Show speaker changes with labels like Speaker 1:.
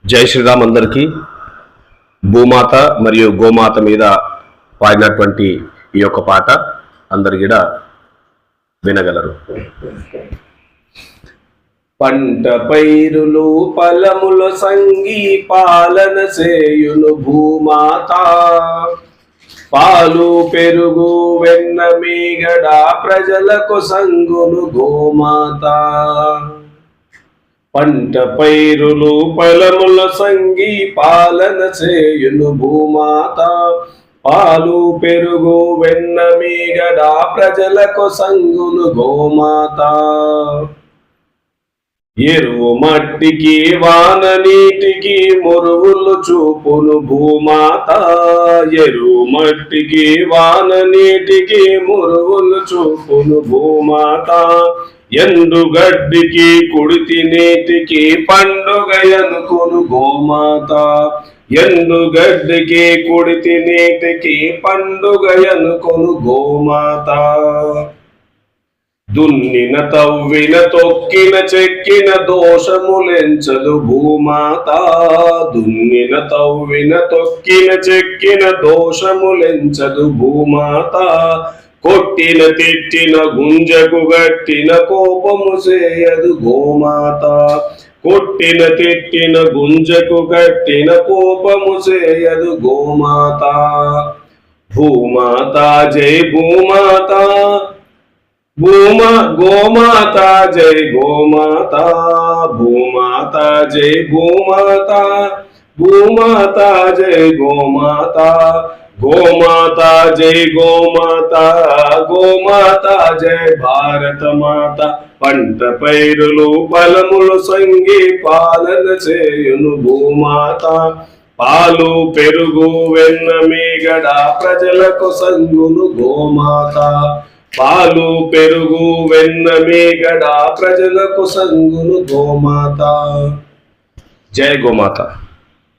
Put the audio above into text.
Speaker 1: జై శ్రీరామ్ అందరికీ. భూమాత మరియు గోమాత మీద పాడినటువంటి ఈ యొక్క పాట అందరు కూడా వినగలరు. పంట పైరులు ఫలముల సంగి పాలన చేయును భూమాత, పాలు పెరుగు వెన్న మీగడ ప్రజలకు సంగును గోమాత. పంట పైరులు ఫలముల సంగి పాలన చేయును భూమాత, పాలు పెరుగు వెన్న మీగడ ప్రజలకు సంగును గోమాత. ఎరువు మట్టికి వాన నీటికి మురుగులు చూపును భూమాత, ఎరువు మట్టికి వాన నీటికి మురుగులు చూపును భూమాత. ఎండుగడ్డికి కుడితి నీటికి పండుగ అనుకును గోమాత, ఎండుగడ్డికి కుడితి నీటికి పండుగ అనుకును గోమాత. దున్నిన తవ్విన తొక్కిన చెక్కిన దోషములెంచదు భూమాత, దున్నిన తవ్విన తొక్కిన చెక్కిన దోషములెంచదు భూమాత. కొట్టిన తిట్టిన గుంజకు గట్టిన కోపము చేయదు గోమాత, కొట్టిన తిట్టిన గుంజకు గట్టిన కోపము చేయదు గోమాత. భూమాత జై భూమాత, గోమాత జై గోమాత, భూమాత జై భూమాత, భూమాత జై గోమాత. గోమాత జై గోమాత, గోమాత జై భారత మాత. పంట పైరులు ఫలములు సంగి పాలన చేయును భూమాత, పాలు పెరుగు వెన్న మీగడ ప్రజలకు సంగును గోమాత, పాలు పెరుగు వెన్న మీగడ ప్రజలకు సంగును గోమాత. జై గోమాత.